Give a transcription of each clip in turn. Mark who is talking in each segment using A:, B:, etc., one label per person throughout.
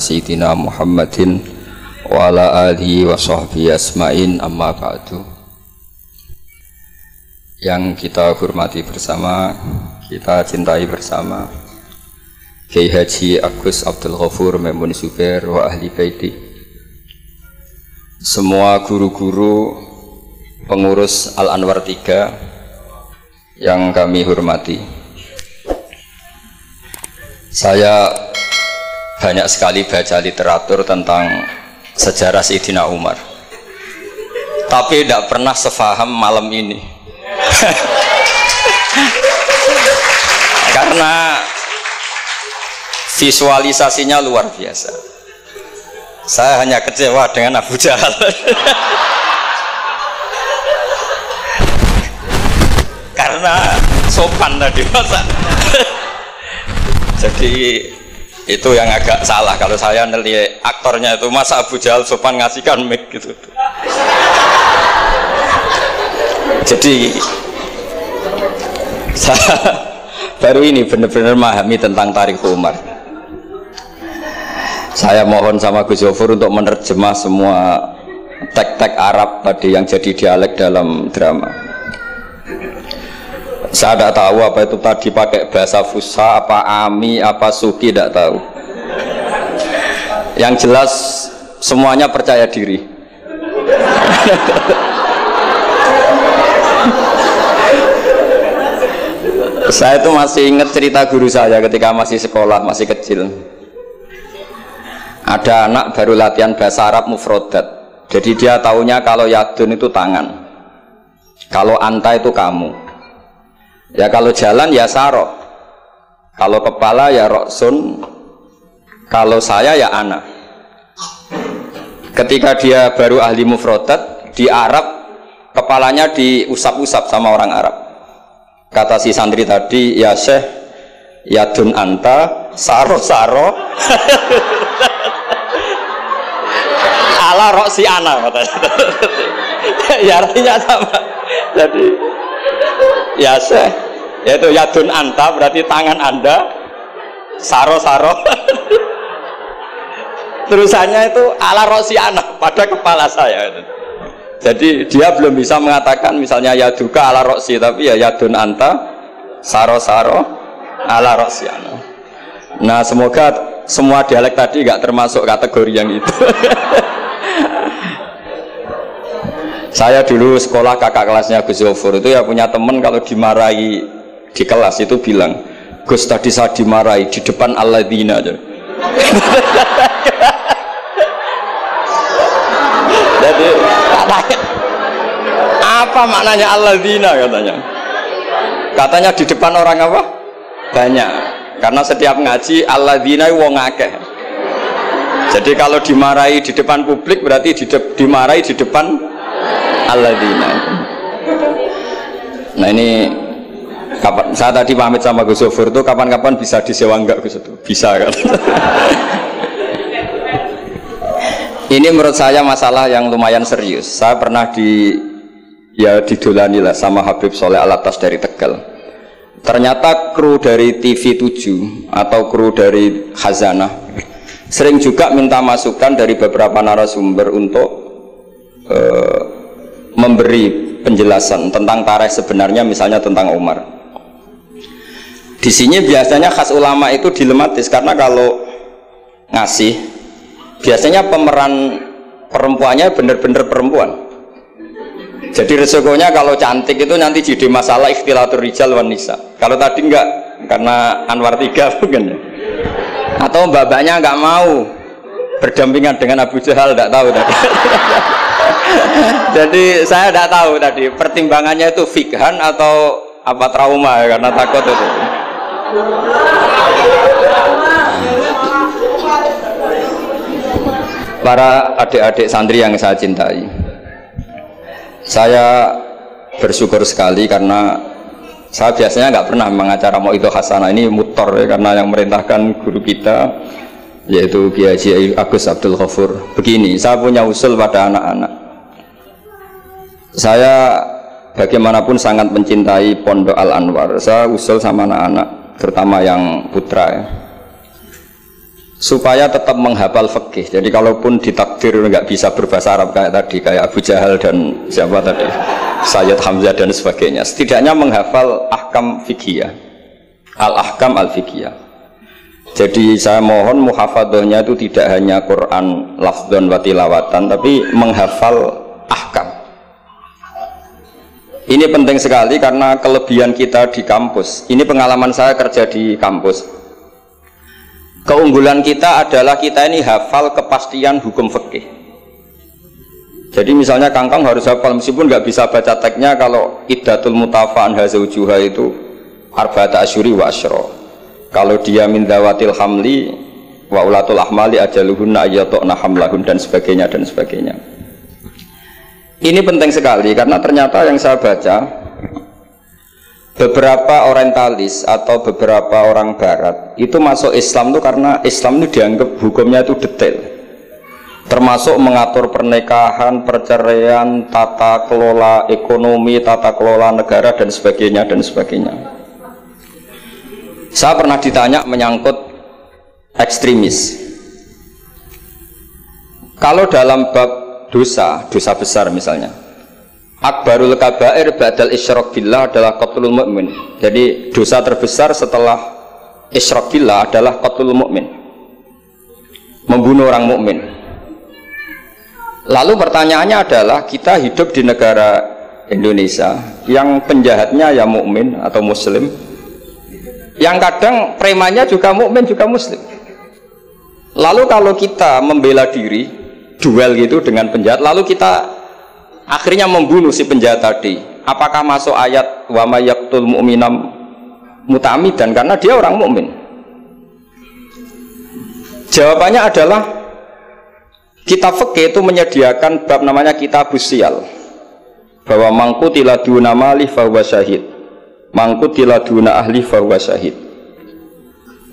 A: sayyidina Muhammadin wa ala alihi wa sahbihi asma'in, amma ba'du. Yang kita hormati bersama, kita cintai bersama Kiai Haji Agus Abdul Ghafur Maimun Zubair wa ahli baiti, semua guru-guru pengurus Al-Anwar 3 yang kami hormati. Saya banyak sekali baca literatur tentang sejarah Sayyidina Umar, tapi tidak pernah sefaham malam ini. Karena visualisasinya luar biasa. Saya hanya kecewa dengan Abu Jahal. Karena sopan tadi masa. Jadi itu yang agak salah kalau saya nelihat aktornya itu, masa Abu Jahal sopan ngasihkan mic gitu. Jadi saya baru ini benar-benar memahami tentang tarikh Umar. Saya mohon sama Gus Ghafur untuk menerjemah semua teks-teks Arab tadi yang jadi dialek dalam drama. Saya tidak tahu apa itu tadi pakai bahasa Fusha, apa Ami, apa Suki, tidak tahu. Yang jelas semuanya percaya diri. Saya itu masih ingat cerita guru saya ketika masih sekolah, masih kecil. Ada anak baru latihan bahasa Arab mufrodat. Jadi dia taunya kalau yadun itu tangan, kalau anta itu kamu. Ya kalau jalan ya saro, kalau kepala ya roksun, kalau saya ya ana. Ketika dia baru ahli mufrodat di Arab, kepalanya diusap-usap sama orang Arab. Kata si santri tadi, ya Syekh, yadun anta, saro-saro ala roksi ana, katanya. Ya artinya sama. Jadi ya Syekh, yaitu yadun anta berarti tangan anda, saro-saro terusannya itu ala roksi ana, pada kepala saya. Jadi dia belum bisa mengatakan misalnya yaduka ala roksi, tapi ya yadun anta, saro-saro ala roksi ana. Nah semoga semua dialek tadi gak termasuk kategori yang itu. Saya dulu sekolah kakak kelasnya Gus Ghafur itu ya punya teman kalau dimarahi di kelas itu bilang, Gus tadi saya dimarahi di depan alladzina. Jadi katanya, apa maknanya alladzina katanya? Katanya di depan orang apa? Banyak. Karena setiap ngaji alladzina wong akeh. Jadi kalau dimarahi di depan publik berarti dimarahi di depan alladzina. Nah ini kapan, saya tadi pamit sama Gus Ghafur itu kapan-kapan bisa disewa enggak Gus itu? Bisa kan? Ini menurut saya masalah yang lumayan serius. Saya pernah didolani lah sama Habib Soleh Alatas dari Tegal. Ternyata kru dari TV 7 atau kru dari Khazanah sering juga minta masukan dari beberapa narasumber untuk memberi penjelasan tentang tarikh sebenarnya, misalnya tentang Umar. Di sini biasanya khas ulama itu dilematis karena kalau ngasih biasanya pemeran perempuannya benar-benar perempuan. Jadi resikonya kalau cantik itu nanti jadi masalah ikhtilatur rijal wan nisa. Kalau tadi enggak, karena Anwar 3 bukan ya. Atau mbak-mbaknya enggak mau berdampingan dengan Abu Jahal, enggak tahu tadi. Jadi saya tidak tahu tadi pertimbangannya itu fikhan atau apa trauma ya, karena takut itu. Para adik-adik santri yang saya cintai, saya bersyukur sekali karena saya biasanya nggak pernah mengacara mau itu hasanah, ini mutor ya, karena yang merintahkan guru kita yaitu Kiai Haji Agus Abdul Ghafur. Begini, saya punya usul pada anak-anak. Saya bagaimanapun sangat mencintai Pondok Al-Anwar. Saya usul sama anak-anak, terutama yang putra ya. supaya tetap menghafal fikih. Jadi kalaupun ditakdir nggak bisa berbahasa Arab kayak tadi, kayak Abu Jahal dan siapa tadi, Sayyid Hamzah dan sebagainya, setidaknya menghafal ahkam fikih, al-ahkam al-fikih. Jadi saya mohon muhafadzahnya itu tidak hanya Quran lafdzan wa tilawatan, tapi menghafal ahkam. Ini penting sekali karena kelebihan kita di kampus. Ini pengalaman saya kerja di kampus. Keunggulan kita adalah kita ini hafal kepastian hukum fikih. Jadi misalnya Kangkang harus hafal meskipun nggak bisa baca teksnya, kalau iddatul mutafa'an hazaujuha itu arba'ata asyuri wa asyra. Kalau dia min dawatil hamli wa ulatul ahmali ajaluhunna ayyatuna hamlahun dan sebagainya dan sebagainya. Ini penting sekali karena ternyata yang saya baca, beberapa orientalis atau beberapa orang barat itu masuk Islam itu karena Islam itu dianggap hukumnya itu detail, termasuk mengatur pernikahan, perceraian, tata kelola ekonomi, tata kelola negara dan sebagainya dan sebagainya. Saya pernah ditanya menyangkut ekstremis. Kalau dalam bab dosa besar misalnya, akbarul kabair ba'dal isyrak billah adalah qatlul mu'min. Jadi dosa terbesar setelah isyrak billah adalah qatlul mu'min, membunuh orang mukmin. Lalu pertanyaannya adalah, kita hidup di negara Indonesia yang penjahatnya ya mukmin atau muslim, yang kadang premannya juga mukmin juga muslim. Lalu kalau kita membela diri duel gitu dengan penjahat, lalu kita akhirnya membunuh si penjahat tadi, apakah masuk ayat wa may yaqtul mu'minam muta'ammidan karena dia orang mukmin? Jawabannya adalah kitab fikih itu menyediakan bab namanya kitabus siyal, bahwa mangkutila duna mali fahuwa syahid, mangkutila duna ahli fahuwa syahid.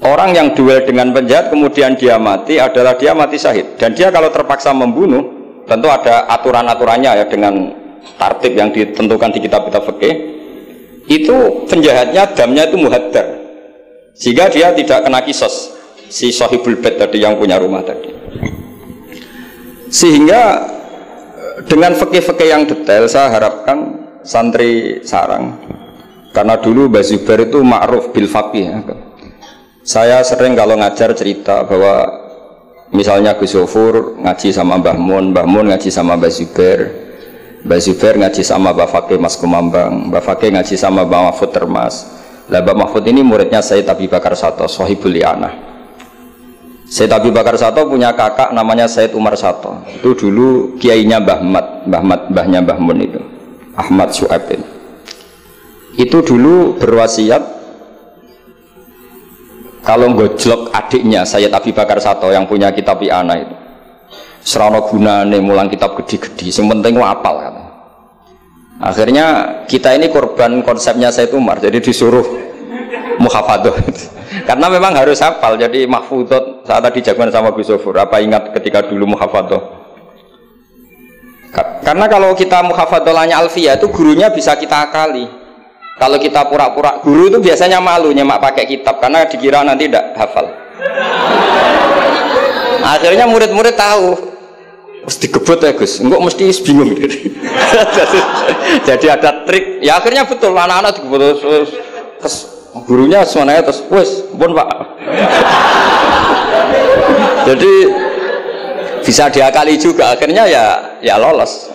A: Orang yang duel dengan penjahat kemudian dia mati adalah dia mati syahid. Dan dia kalau terpaksa membunuh, tentu ada aturan-aturannya ya, dengan tartib yang ditentukan di kitab-kitab fikih. Itu penjahatnya damnya itu muhaddar, sehingga dia tidak kena kisos si sahibul bait tadi yang punya rumah tadi. Sehingga dengan fikih-fikih yang detail saya harapkan santri sarang, karena dulu Mbah Zubair itu ma'ruf bil faqih ya. Saya sering kalau ngajar cerita bahwa misalnya Gus Zofur ngaji sama Mbah Mun ngaji sama Mbah Zubair ngaji sama Mbah Fakih Mas Kumambang, Mbah Fakih ngaji sama Mbah Mahfud Termas. Lah Mbah Mahfud ini muridnya Sayyid Abi Bakar Sato, Sohibul Li'anah. Sayyid Abi Bakar Sato punya kakak namanya Sayyid Umar Sato. Itu dulu kiainya mbahnya Mbah Mun itu, Ahmad Syuaib. Itu dulu berwasiat kalau gojlok adiknya Sayyid Abi Bakar Sato yang punya kitab I'anah itu, serana gunane mulang kitab gede-gede, yang penting apal kan. Akhirnya kita ini korban konsepnya Sayyid Umar, jadi disuruh muhafadzah. Karena memang harus hafal, jadi mahfudot. Saat tadi jagoan sama Gus Zofur, apa ingat ketika dulu muhafadzah? Karena kalau kita muhafadzahnya alfiyah itu gurunya bisa kita akali. Kalau kita pura-pura guru itu biasanya malu nyemak pakai kitab karena dikira nanti tidak hafal. Akhirnya murid-murid tahu, mesti gebut ya Gus, enggak mesti bingung. Jadi ada trik. Ya akhirnya betul anak-anak digebut terus gurunya semuanya terus wes, pun Pak. Jadi bisa diakali juga, akhirnya ya lolos.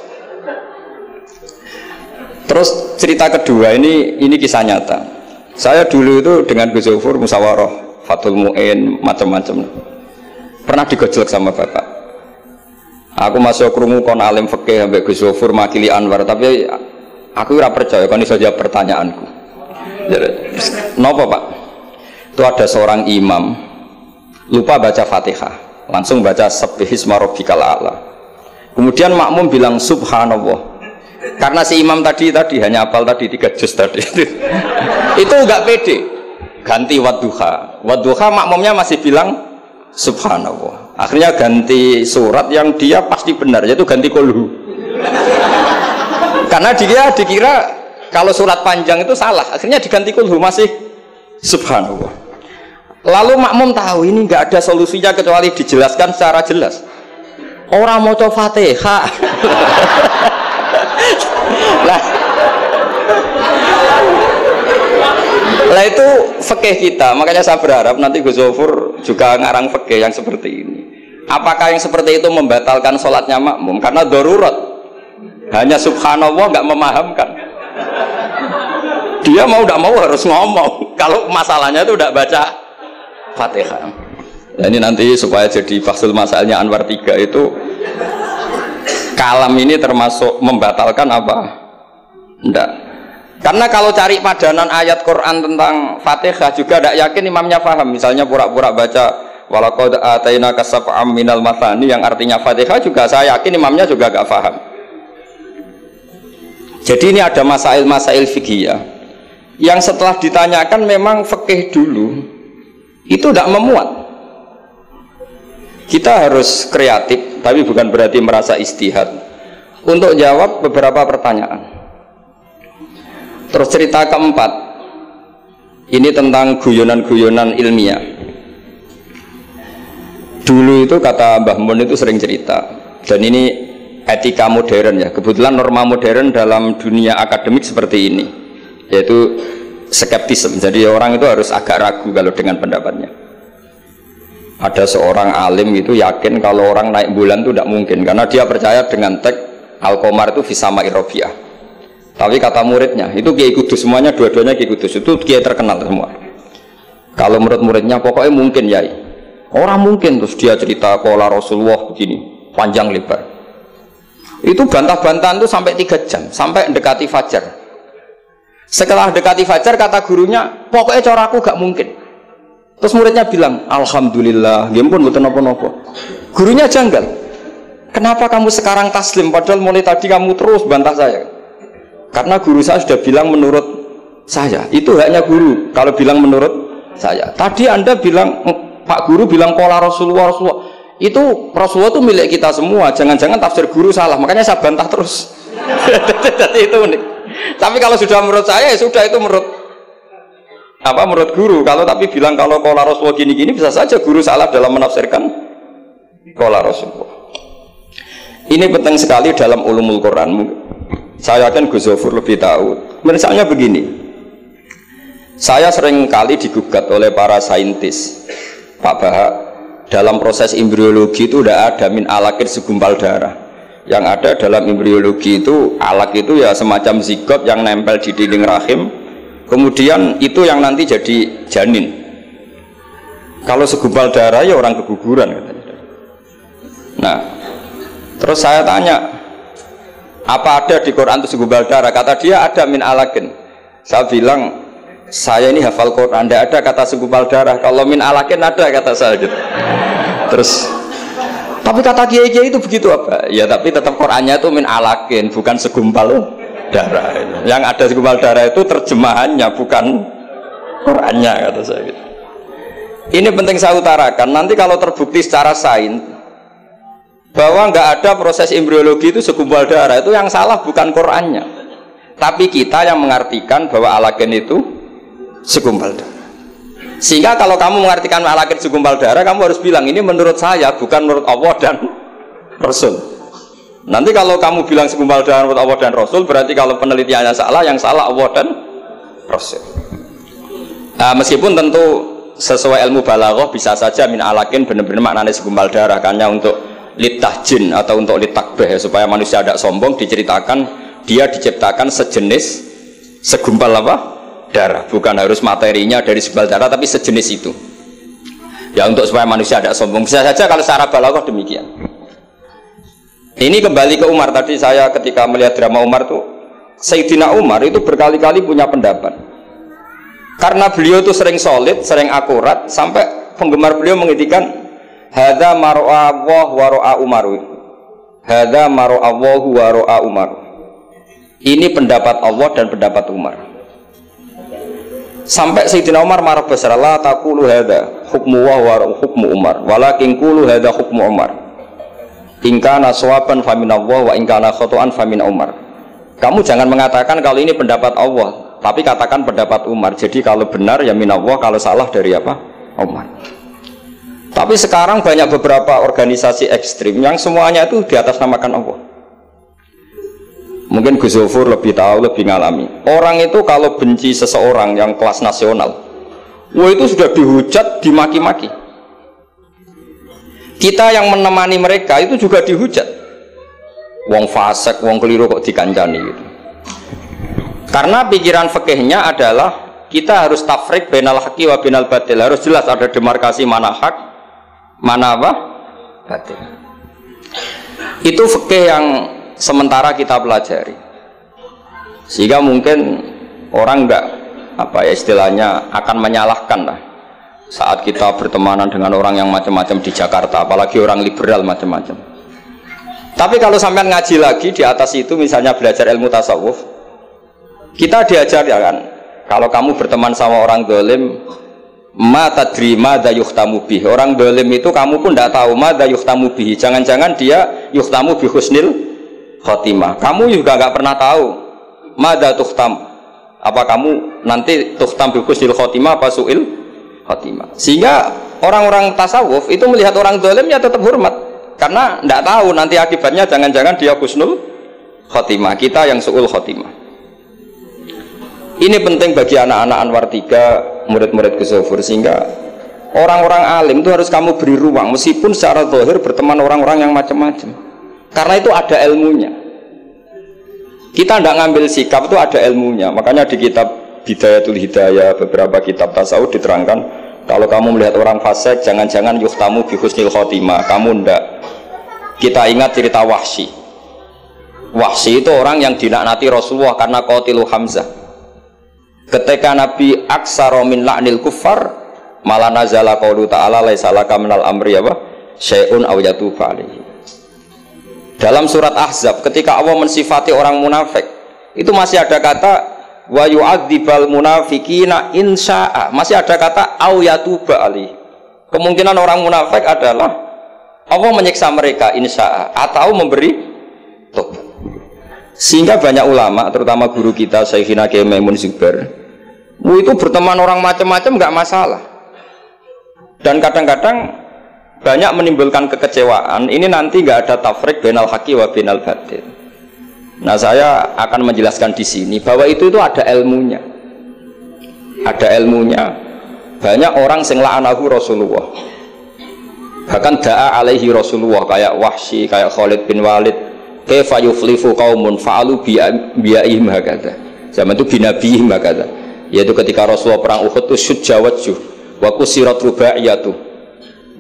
A: Terus cerita kedua ini kisah nyata. Saya dulu itu dengan Gus Zofur musyawarah, Fathul Mu'in, macam-macam. Pernah digojlok sama bapak. Aku masuk krungu kon alim fikih sampai Gus Zofur makili Anwar, tapi aku ora percaya kon iso jawab pertanyaanku. Napa Pak? Itu ada seorang imam lupa baca Fatihah, langsung baca Sabbihisma rabbikal a'la. Kemudian makmum bilang subhanallah. Karena si imam tadi hanya hafal tadi 3 juz tadi. Itu enggak pede. Ganti wadduha. Wadduha makmumnya masih bilang subhanallah. Akhirnya ganti surat yang dia pasti benar, yaitu ganti kulhu. Karena dia dikira kalau surat panjang itu salah. Akhirnya diganti kulhu masih subhanallah. Lalu makmum tahu ini nggak ada solusinya kecuali dijelaskan secara jelas. Orang mau coba Fatihah. Lah itu fikih kita. Makanya saya berharap nanti Gus Zofur juga ngarang fikih yang seperti ini. Apakah yang seperti itu membatalkan sholatnya makmum? Karena darurat. Hanya subhanallah nggak memahamkan. Dia mau tidak mau harus ngomong. Kalau masalahnya itu tidak baca Fatihah. Nah, ini nanti supaya jadi fasul masalahnya Anwar 3 itu kalam ini termasuk membatalkan apa? Enggak. Karena kalau cari padanan ayat Quran tentang Fatihah juga tidak yakin imamnya paham. Misalnya pura-pura baca walaqad atainaka sab'am minal mathani yang artinya Fatihah juga saya yakin imamnya juga gak paham. Jadi ini ada masail-masail fiqhiyah yang setelah ditanyakan memang fikih dulu itu tidak memuat. Kita harus kreatif, tapi bukan berarti merasa istihad untuk jawab beberapa pertanyaan. Terus cerita keempat, ini tentang guyonan-guyonan ilmiah. Dulu itu kata Mbah Mun itu sering cerita, dan ini etika modern ya. Kebetulan norma modern dalam dunia akademik seperti ini, yaitu skeptisme. Jadi orang itu harus agak ragu kalau dengan pendapatnya. Ada seorang alim itu yakin kalau orang naik bulan itu tidak mungkin karena dia percaya dengan teks Al-Qamar itu fisama Irobiah. Tapi kata muridnya itu Kiai Kudus, semuanya dua-duanya Kiai Kudus itu Kiai terkenal semua. Kalau menurut muridnya pokoknya mungkin yai. Orang mungkin terus dia cerita pola Rasulullah begini panjang lebar. Itu bantah-bantahan itu sampai 3 jam sampai mendekati fajar. Setelah mendekati fajar kata gurunya pokoknya cara aku gak mungkin. Terus muridnya bilang, alhamdulillah, ya pun betul nopo-nopo. Gurunya janggal. Kenapa kamu sekarang taslim padahal mulai tadi kamu terus bantah saya? Karena guru saya sudah bilang menurut saya. Itu haknya guru kalau bilang menurut saya. Tadi Anda bilang Pak Guru bilang pola Rasulullah. Itu Rasulullah itu milik kita semua. Jangan-jangan tafsir guru salah. Makanya saya bantah terus. Jadi itu unik. Tapi kalau sudah menurut saya ya sudah itu menurut menurut guru. Kalau tapi bilang kalau qala Rasulullah gini-gini bisa saja guru salah dalam menafsirkan qala Rasulullah. Ini penting sekali dalam ulumul Quran. Saya yakin Gus Zofur lebih tahu. Misalnya begini, saya sering kali digugat oleh para saintis Pak Bahak dalam proses embriologi itu tidak ada min alakir segumpal darah. Yang ada dalam embriologi itu alak itu ya semacam zigot yang nempel di dinding rahim. Kemudian itu yang nanti jadi janin. Kalau segumpal darah ya orang keguguran katanya. Nah, terus saya tanya, apa ada di Quran itu segumpal darah? Kata dia ada min alakin. Saya bilang, saya ini hafal Quran, tidak ada kata segumpal darah. Kalau min alakin ada kata saya. Terus, tapi kata kiai-kiai itu begitu apa? Ya tapi tetap Qurannya itu min alakin, bukan segumpal darah. Yang ada segumpal darah itu terjemahannya bukan Qurannya kata saya gitu. Ini penting saya utarakan. Nanti kalau terbukti secara sains bahwa nggak ada proses embriologi itu segumpal darah, itu yang salah bukan Qurannya, tapi kita yang mengartikan bahwa alakin itu segumpal darah. Sehingga kalau kamu mengartikan alakin segumpal darah, kamu harus bilang ini menurut saya bukan menurut Allah dan Rasul. Nanti kalau kamu bilang segumpal darah menurut Allah dan Rasul, berarti kalau penelitiannya salah, yang salah Allah dan Rasul. Nah, meskipun tentu sesuai ilmu balaghah bisa saja min alakin benar-benar maknanya segumpal darah, karena untuk litahjin atau untuk litakbeh supaya manusia tidak sombong diceritakan dia diciptakan sejenis segumpal apa? Darah, bukan harus materinya dari segumpal darah tapi sejenis itu. Ya untuk supaya manusia tidak sombong. Bisa saja kalau secara balaghah demikian. Ini kembali ke Umar tadi, saya ketika melihat drama Umar tuh Sayyidina Umar itu berkali-kali punya pendapat. Karena beliau itu sering solid, sering akurat, sampai penggemar beliau mengintikan hadza mar'a Allah wa ra'a Umar. Hadza mar'a Allah wa ra'a Umar. Ini pendapat Allah dan pendapat Umar. Sampai Sayyidina Umar marah besar, la taqulu hadza hukmu wa hukmu Umar, walakin qulu hadza hukmu Umar. In kana sawaban fa min Allah wa in kana khata'an fa min Umar. Kamu jangan mengatakan kalau ini pendapat Allah, tapi katakan pendapat Umar. Jadi kalau benar ya min Allah, kalau salah dari apa? Umar. Tapi sekarang banyak beberapa organisasi ekstrim yang semuanya itu di atas namakan Allah. Mungkin Gus Zofur lebih tahu, lebih ngalami. Orang itu kalau benci seseorang yang kelas nasional, wah itu sudah dihujat, dimaki-maki. Kita yang menemani mereka itu juga dihujat. Wong fasik, wong keliru kok dikancani gitu. Karena pikiran fikihnya adalah kita harus tafrik bainal haqqi wa bainal batil. Harus jelas ada demarkasi mana hak, mana apa? Batil. Itu fikih yang sementara kita pelajari, sehingga mungkin orang enggak apa ya istilahnya akan menyalahkan lah saat kita bertemanan dengan orang yang macam-macam di Jakarta, apalagi orang liberal macam-macam. Tapi kalau sampean ngaji lagi di atas itu, misalnya belajar ilmu tasawuf, kita diajar ya kan, kalau kamu berteman sama orang dolim, ma tadri madza yuhtamu bih. Orang dolim itu kamu pun tidak tahu madza yuhtamu bih. Jangan-jangan dia yuhtamu bi husnil khotimah. Kamu juga nggak pernah tahu madza tuhtam. Apa kamu nanti tuhtam bi husnil khotimah apa suil khotimah. Sehingga orang-orang tasawuf itu melihat orang dolim ya tetap hormat, karena tidak tahu nanti akibatnya jangan-jangan dia husnul khotimah, kita yang suul khotimah. Ini penting bagi anak-anak Anwar 3, murid-murid Gus Zofur, sehingga orang-orang alim itu harus kamu beri ruang, meskipun secara zahir berteman orang-orang yang macam-macam, karena itu ada ilmunya. Kita tidak ngambil sikap, itu ada ilmunya. Makanya di kitab Bidayatul Hidayah, beberapa kitab tasawuf diterangkan, kalau kamu melihat orang fasik, jangan-jangan yuhtamu bi husnil khotimah, kamu ndak. Kita ingat cerita Wahsy. Wahsy itu orang yang dilaknati Rasulullah karena qatilu Hamzah. Ketika Nabi aksara min la'nil kuffar, malah nazala qaulu ta'ala laisa laka minal amri apa syai'un aw yatuba alaihi. Dalam surat Ahzab ketika Allah mensifati orang munafik, itu masih ada kata wa yu'adzibal munafiqina insya'a, masih ada kata aw yatuba alaihi. Kemungkinan orang munafik adalah Allah menyiksa mereka insya'a atau memberi tobat. Sehingga banyak ulama, terutama guru kita Syekhina Kiai Maimun Zubair, itu berteman orang macam-macam nggak masalah. Dan kadang-kadang banyak menimbulkan kekecewaan. Ini nanti nggak ada tafrik bainal haqqi wa bainal batil. Nah, saya akan menjelaskan di sini bahwa itu ada ilmunya. Ada ilmunya. Banyak orang sing la'anahu Rasulullah. Bahkan da'a alaihi Rasulullah, kayak Wahsy, kayak Khalid bin Walid. Kaifa yuflifu qaumun fa'alu bi'aihim hakadha. Zaman itu binabihim hakadha. Yaitu ketika Rasulullah perang Uhud itu syujja wajhuh wa kusirat rubaiyatu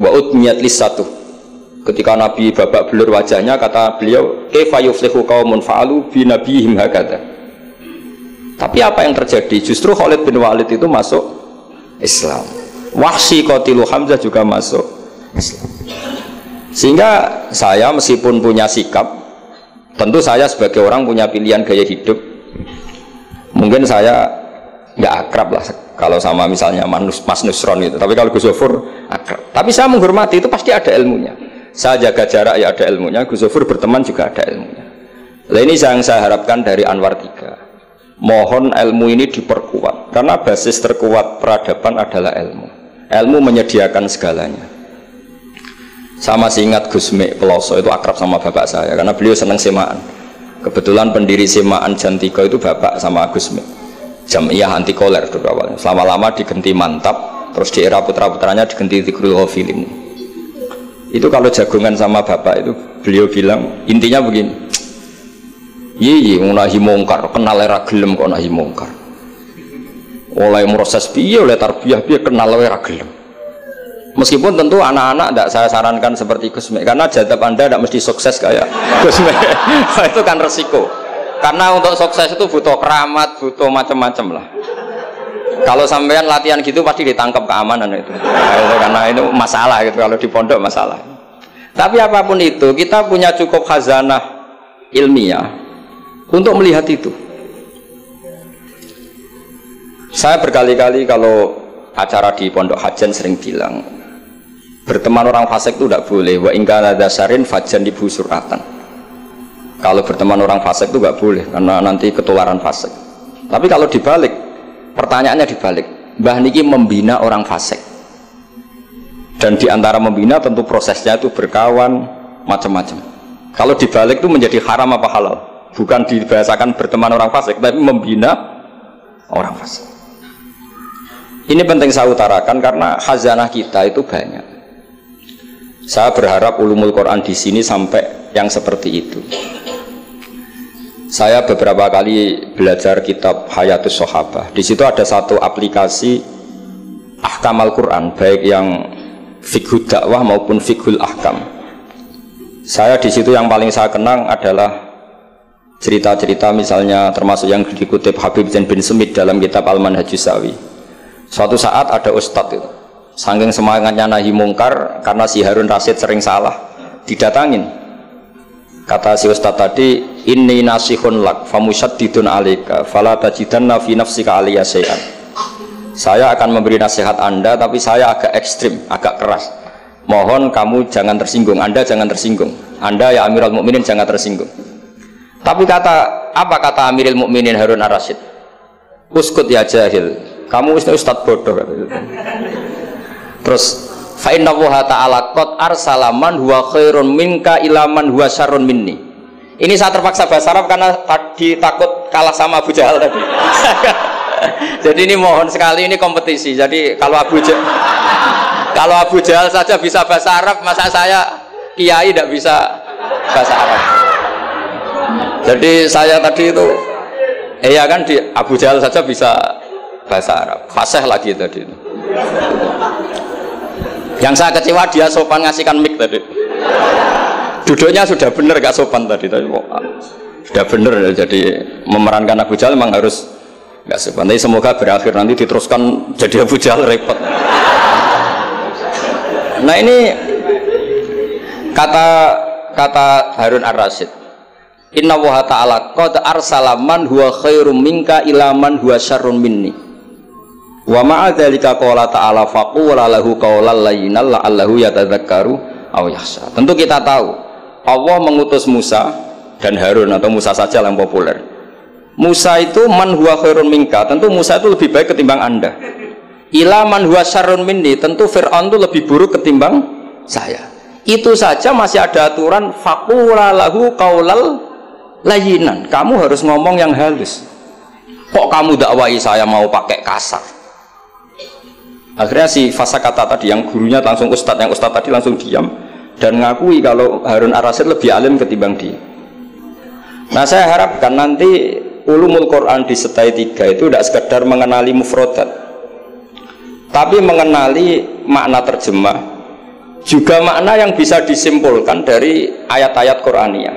A: wa udmiyat lisatu. Ketika Nabi babak belur wajahnya, kata beliau, kaifa yuflihu qaumun fa'alu binabihim hakadha. Tapi apa yang terjadi? Justru Khalid bin Walid itu masuk Islam. Wahsy qatilu Hamzah juga masuk Islam. Sehingga saya meskipun punya sikap, tentu saya sebagai orang punya pilihan gaya hidup. Mungkin saya nggak akrab lah kalau sama misalnya Mas Nusron itu. Tapi kalau Gus Zofur akrab. Tapi saya menghormati, itu pasti ada ilmunya. Saya jaga jarak ya ada ilmunya. Gus Zofur berteman juga ada ilmunya. Nah, ini yang saya harapkan dari Anwar 3. Mohon ilmu ini diperkuat, karena basis terkuat peradaban adalah ilmu. Ilmu menyediakan segalanya. Saya masih ingat Gus Mek Peloso itu akrab sama bapak saya karena beliau senang semaan. Kebetulan pendiri semaan Jantiga itu bapak sama Gus Mek. Jamiyah anti koler dulu awalnya. Selama-lama diganti Mantap, terus di era putra-putranya diganti Dzikrul Ghafilin. Itu kalau jagungan sama bapak itu beliau bilang intinya begini. Iya, nahi mungkar, kenal era gelem kok nahi mungkar. Oleh proses piye, oleh tarbiyah piye kenal era gelem. Meskipun tentu anak-anak tidak saya sarankan seperti Gus Mek, karena jadab Anda tidak mesti sukses kayak Gus Mek. Itu kan resiko. Karena untuk sukses itu butuh keramat, butuh macam-macam lah. Kalau sampean latihan gitu pasti ditangkap keamanan itu. Nah, karena itu masalah gitu kalau di pondok masalah. Tapi apapun itu, kita punya cukup khazanah ilmiah untuk melihat itu. Saya berkali-kali kalau acara di Pondok Hajan sering bilang, berteman orang fasik itu tidak boleh. Wa ingkana dasarin fajan dibu suratan. Kalau berteman orang fasik itu nggak boleh, karena nanti ketularan fasik. Tapi kalau dibalik, pertanyaannya dibalik, Mbah niki membina orang fasik. Dan di antara membina tentu prosesnya itu berkawan macam-macam. Kalau dibalik itu menjadi haram apa halal? Bukan dibahasakan berteman orang fasik, tapi membina orang fasik. Ini penting saya utarakan karena khazanah kita itu banyak. Saya berharap ulumul Quran di sini sampai yang seperti itu. Saya beberapa kali belajar kitab Hayatus Sahabah. Di situ ada satu aplikasi Ahkam Al-Quran, baik yang fiqhud dakwah maupun fiqhul ahkam. Saya di situ yang paling saya kenang adalah cerita-cerita misalnya termasuk yang dikutip Habib Zain bin Semit dalam kitab Al-Manhajus Sawi. Suatu saat ada ustadz itu, saking semangatnya nahi mungkar karena si Harun Rasyid sering salah, didatangin. Kata si ustadz tadi, inni nasihun lak famusyaddidun alika fala tajidanna fi nafsika aliyya syai'an. Saya akan memberi nasihat Anda, tapi saya agak ekstrim, agak keras. Mohon kamu jangan tersinggung, Anda jangan tersinggung. Anda ya Amirul Mukminin jangan tersinggung. Tapi apa kata Amirul Mukminin Harun Ar-Rasyid? Uskut ya jahil, kamu ustadz bodoh. Terus fa inna Allaha ta'ala qad arsala man huwa khairun minka ila man huwa syarrun minni. Ini saya terpaksa bahasa Arab karena tadi takut kalah sama Abu Jahal tadi. Jadi ini mohon sekali, ini kompetisi. Jadi kalau Abu Jahal saja bisa bahasa Arab, masa saya kiai tidak bisa bahasa Arab. Jadi saya tadi itu ya kan di Abu Jahal saja bisa bahasa Arab, fasih lagi tadi. Yang saya kecewa dia sopan ngasihkan mic tadi. Duduknya sudah benar, gak sopan tadi. Sudah benar, jadi memerankan Abu Jahal memang harus gak sopan. Tapi semoga berakhir nanti diteruskan jadi Abu Jahal repot. Nah ini kata Harun Ar-Rasyid. Inna Allaha ta'ala qad arsala man huwa khairum minka ila man huwa syarrun minni. Wa ma'a dzalika qala ta'ala faqula lahu qawlan layyinan la'allahu yatadzakkaru aw yakhsha. Tentu kita tahu Allah mengutus Musa dan Harun, atau Musa saja yang populer. Musa itu man huwa khairun minka, tentu Musa itu lebih baik ketimbang Anda. Ila man huwa syarrun minni, tentu Fir'aun itu lebih buruk ketimbang saya. Itu saja masih ada aturan faqula lahu qawlan layyinan. Kamu harus ngomong yang halus. Kok kamu dakwai saya mau pakai kasar? Akhirnya si Fasakata tadi yang gurunya langsung ustadz, yang ustadz tadi langsung diam dan ngakui kalau Harun Ar-Rasyid lebih alim ketimbang dia. Nah saya harapkan nanti ulumul Quran di setai 3 itu tidak sekedar mengenali mufrodat, tapi mengenali makna terjemah, juga makna yang bisa disimpulkan dari ayat-ayat Qur'aniyah.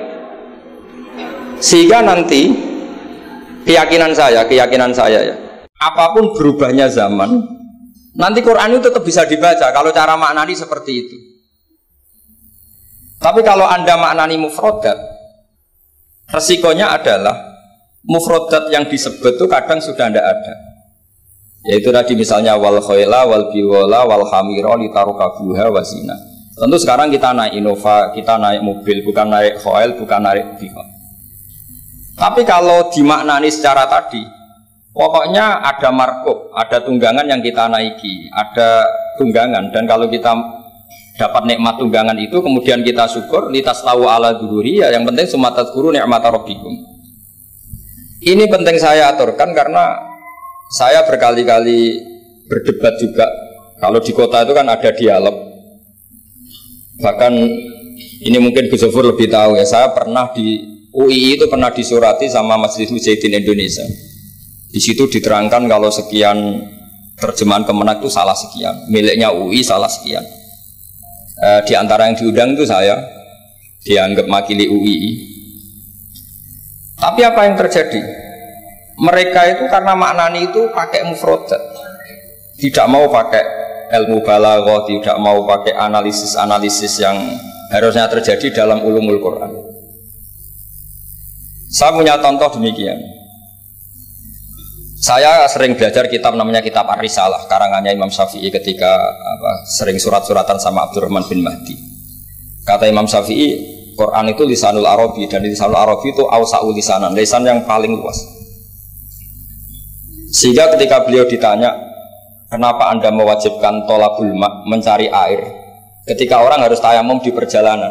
A: Sehingga nanti keyakinan saya ya, apapun berubahnya zaman, nanti Quran itu tetap bisa dibaca kalau cara maknani seperti itu. Tapi kalau Anda maknani mufrodat, resikonya adalah mufrodat yang disebut itu kadang sudah tidak ada. Yaitu tadi misalnya wal khayla wal biwala wal hamira litarukabuha wasina. Tentu sekarang kita naik Innova, kita naik mobil, bukan naik khayl, bukan naik biwala. Tapi kalau dimaknani secara tadi, pokoknya ada markup, ada tunggangan yang kita naiki, ada tunggangan, dan kalau kita dapat nikmat tunggangan itu kemudian kita syukur litaslawu ala duhuri, ya yang penting sumatat guru nikmata rabbikum. Ini penting saya aturkan karena saya berkali-kali berdebat juga. Kalau di kota itu kan ada dialog, bahkan ini mungkin Gus Zafur lebih tahu ya, saya pernah di UI itu pernah disurati sama Masjid Mujahidin Indonesia. Di situ diterangkan kalau sekian terjemahan Kemenak itu salah sekian, miliknya UI salah sekian. Di antara yang diundang itu saya, dianggap makili UI. Tapi apa yang terjadi? Mereka itu karena maknani itu pakai mufrodat, tidak mau pakai ilmu balaghah, tidak mau pakai analisis-analisis yang harusnya terjadi dalam ulumul Quran. Saya punya contoh demikian. Saya sering belajar kitab namanya kitab Ar-Risalah, karangannya Imam Syafi'i ketika sering surat-suratan sama Abdurrahman bin Mahdi. Kata Imam Syafi'i, Quran itu lisanul Arabi, dan lisanul Arabi itu awsa'ul lisanan, lisan yang paling luas. Sehingga ketika beliau ditanya, kenapa Anda mewajibkan tolabul ma, mencari air ketika orang harus tayamum di perjalanan?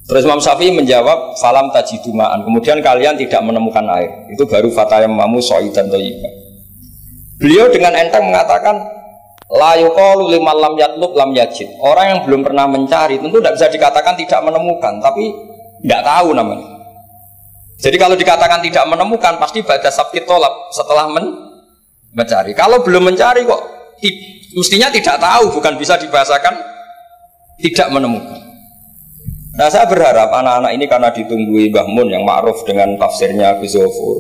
A: Terus Imam Syafi'i menjawab, falam tajidumaan. Kemudian kalian tidak menemukan air. Itu baru fatayammamu sha'idan thayyiban. Beliau dengan enteng mengatakan, la yuqalu liman lam yatlub lam yajid. Orang yang belum pernah mencari tentu tidak bisa dikatakan tidak menemukan, tapi tidak tahu namanya. Jadi kalau dikatakan tidak menemukan pasti ba'da sabqit tolab, setelah mencari. Kalau belum mencari kok mestinya tidak tahu, bukan bisa dibahasakan tidak menemukan. Nah, saya berharap anak-anak ini karena ditunggui Mbah Mun yang ma'ruf dengan tafsirnya Gus Zofur.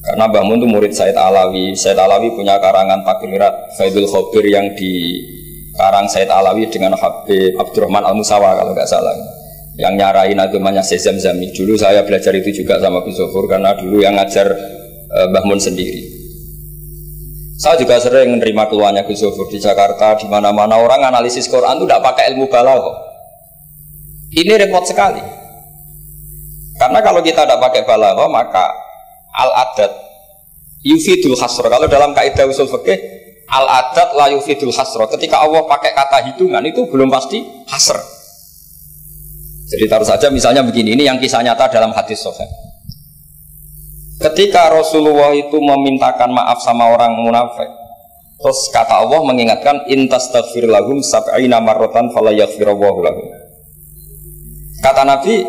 A: Karena Mbah Mun itu murid Said Alawi. Said Alawi punya karangan Takrirat Faidul Khobir yang dikarang Said Alawi dengan Habib Abdurrahman Al-Musawa kalau nggak salah, yang nyarain agamanya Syekh Zamzami. Dulu saya belajar itu juga sama Gus Zofur karena dulu yang ngajar Mbah Mun sendiri. Saya juga sering menerima keluhannya Gus Zofur di Jakarta, di mana-mana orang analisis Quran itu tidak pakai ilmu balaghah. Ini repot sekali. Karena kalau kita tidak pakai balaghah maka al-adat yufidul hasra. Kalau dalam kaidah usul fikih al-adat la yufidul hasra. Ketika Allah pakai kata hitungan itu belum pasti hasr. Jadi taruh saja misalnya begini, ini yang kisah nyata dalam hadis sahih. Ketika Rasulullah itu memintakan maaf sama orang munafik, terus kata Allah mengingatkan intastaghfir lahum sab'ina marratan fala yaghfirullahu lahum. Kata Nabi,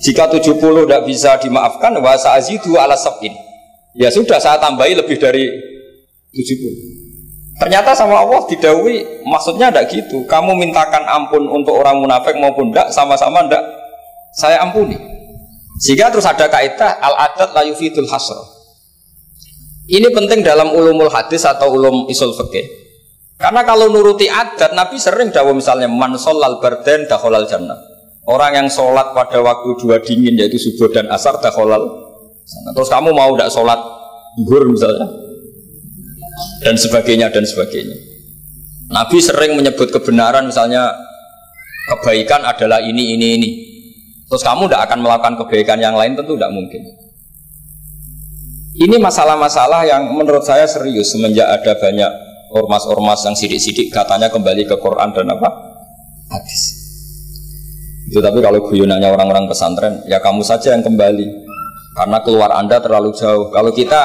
A: jika 70 tidak bisa dimaafkan, wa sa'azidu ala sab'in. Ya sudah, saya tambahi lebih dari 70. Ternyata sama Allah didhawuhi, maksudnya tidak gitu. Kamu mintakan ampun untuk orang munafik maupun tidak, sama-sama tidak saya ampuni. Sehingga terus ada kaidah al-adat la yufidul hasr. Ini penting dalam ulumul hadis atau ulum usul fikih. Karena kalau nuruti adat, Nabi sering dawuh misalnya man shallal bardan dakhalal jannah. Orang yang sholat pada waktu dua dingin yaitu subuh dan asar dakhalal. Terus kamu mau tidak sholat zuhur misalnya dan sebagainya dan sebagainya. Nabi sering menyebut kebenaran, misalnya kebaikan adalah ini. Terus kamu tidak akan melakukan kebaikan yang lain, tentu tidak mungkin. Ini masalah-masalah yang menurut saya serius semenjak ada banyak ormas-ormas yang sidik-sidik katanya kembali ke Quran dan apa? Hadis. Itu tapi kalau guyonannya orang-orang pesantren, ya kamu saja yang kembali. Karena keluar Anda terlalu jauh. Kalau kita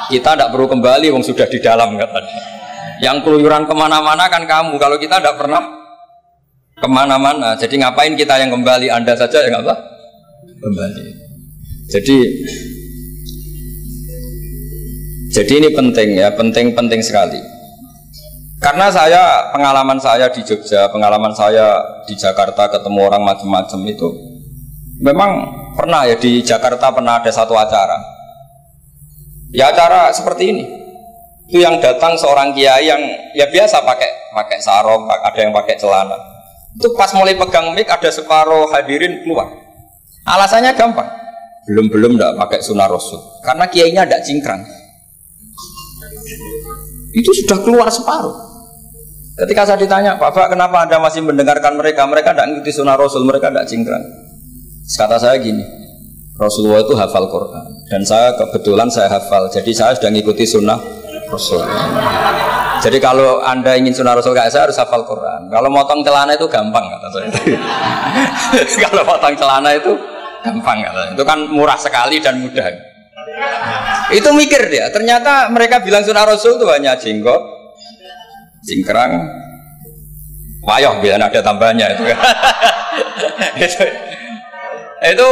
A: tidak perlu kembali, wong sudah di dalam katanya. Yang keluyuran kemana-mana kan kamu. Kalau kita tidak pernah kemana-mana, jadi ngapain kita yang kembali? Anda saja yang apa? Kembali. Jadi ini penting ya, penting sekali. Karena pengalaman saya di Jogja, pengalaman saya di Jakarta ketemu orang macam-macam itu, memang pernah ya di Jakarta pernah ada satu acara. Ya acara seperti ini. Itu yang datang seorang kiai yang ya biasa pakai sarung, ada yang pakai celana. Itu pas mulai pegang mic ada separuh hadirin keluar. Alasannya gampang. Belum enggak pakai sunnah Rasul. Karena kiainya enggak cingkrang. Itu sudah keluar separuh. Ketika saya ditanya, Bapak kenapa Anda masih mendengarkan mereka? Mereka tidak mengikuti sunnah Rasul, mereka tidak cingkrang. Kata saya gini, Rasulullah itu hafal Quran dan saya kebetulan saya hafal, jadi saya sudah mengikuti sunnah Rasul. Jadi kalau Anda ingin sunnah Rasul kayak saya harus hafal Quran. Kalau motong celana itu gampang kata saya. Kalau motong celana itu gampang kata saya. Itu kan murah sekali dan mudah. Itu mikir dia. Ternyata mereka bilang sunnah Rasul itu hanya jenggot, cingkrang, wayoh bila ada tambahnya itu. Itu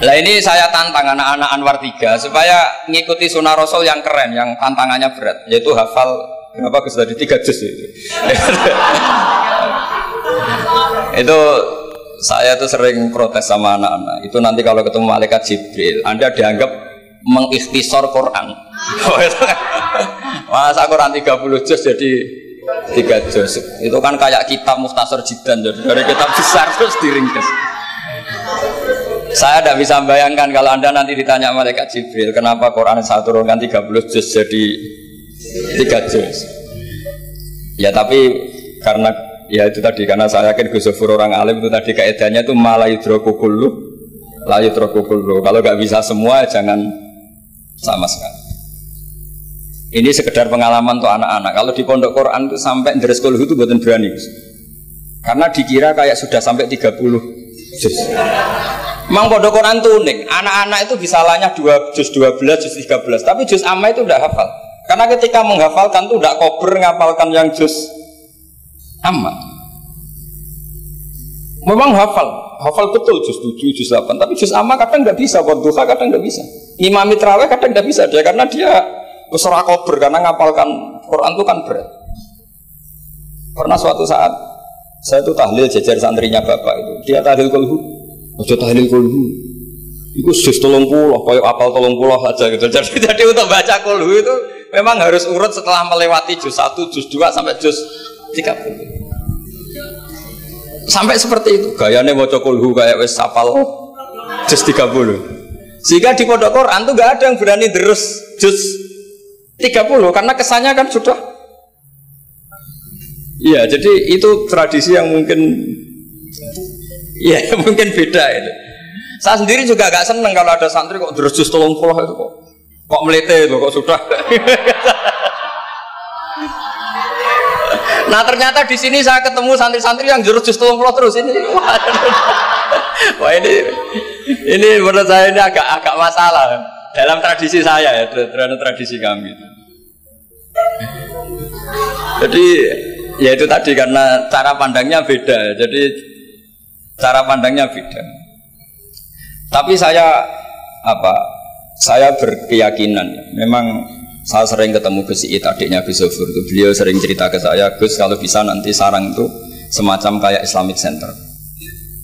A: lah ini saya tantang anak-anak Anwar 3 supaya mengikuti sunnah Rasul yang keren, yang tantangannya berat, yaitu hafal berapa sudah di 3 juz itu. Itu saya tuh sering protes sama anak-anak. Itu nanti kalau ketemu malaikat Jibril, Anda dianggap mengikhtisar Quran. Masa Quran 30 juz jadi 3 juz. Itu kan kayak kitab Mukhtasar Jiddan, jadi dari kitab besar terus diringkas. Saya tidak bisa bayangkan kalau Anda nanti ditanya malaikat Jibril, kenapa Quran saya turunkan 30 juz jadi 3 juz. Ya tapi karena ya itu tadi, karena saya yakin Gus Zofur orang alim itu tadi kaidahnya itu malayudroku kullu la yudroku kullu. Kalau nggak bisa semua jangan sama sekali. Ini sekedar pengalaman untuk anak-anak. Kalau di pondok Quran itu sampai deres kulhu itu buatan berani. Karena dikira kayak sudah sampai 30 juz. Memang pondok Quran itu unik. Anak-anak itu bisa lanya juz 12, juz 13. Tapi juz amma itu tidak hafal. Karena ketika menghafalkan itu tidak kober ngapalkan yang juz amma. Memang hafal betul juz 7, juz 8. Tapi juz amma kadang tidak bisa. Wadduha kadang tidak bisa. Imam Mitraweh kadang tidak bisa dia karena dia usaha kober karena ngapalkan Quran itu kan berat. Pernah suatu saat saya itu tahlil jajar santrinya bapak itu. Dia tahlil kulhu. Ojo tahlil kulhu. Iku juz 30, koyo apal 30 saja gitu. Jadi untuk baca kulhu itu memang harus urut setelah melewati juz 1, juz 2 sampai juz 30. Sampai seperti itu. Gayane maca kulhu kayak wis hafal juz 30. Sehingga di pondok Quran itu nggak ada yang berani terus juz 30 karena kesannya kan sudah. Iya, jadi itu tradisi yang mungkin ya mungkin beda itu. Saya sendiri juga gak seneng kalau ada santri kok terus juz 30 itu kok melete itu kok sudah. Nah ternyata di sini saya ketemu santri-santri yang jurus juz 30 terus ini. Wah ini menurut saya ini agak masalah dalam tradisi saya ya, dalam tradisi kami. Jadi ya itu tadi karena cara pandangnya beda. Jadi cara pandangnya beda. Tapi saya berkeyakinan memang saya sering ketemu Gus Iit, adiknya Gus Zofur itu. Beliau sering cerita ke saya, Gus kalau bisa nanti sarang itu semacam kayak Islamic Center.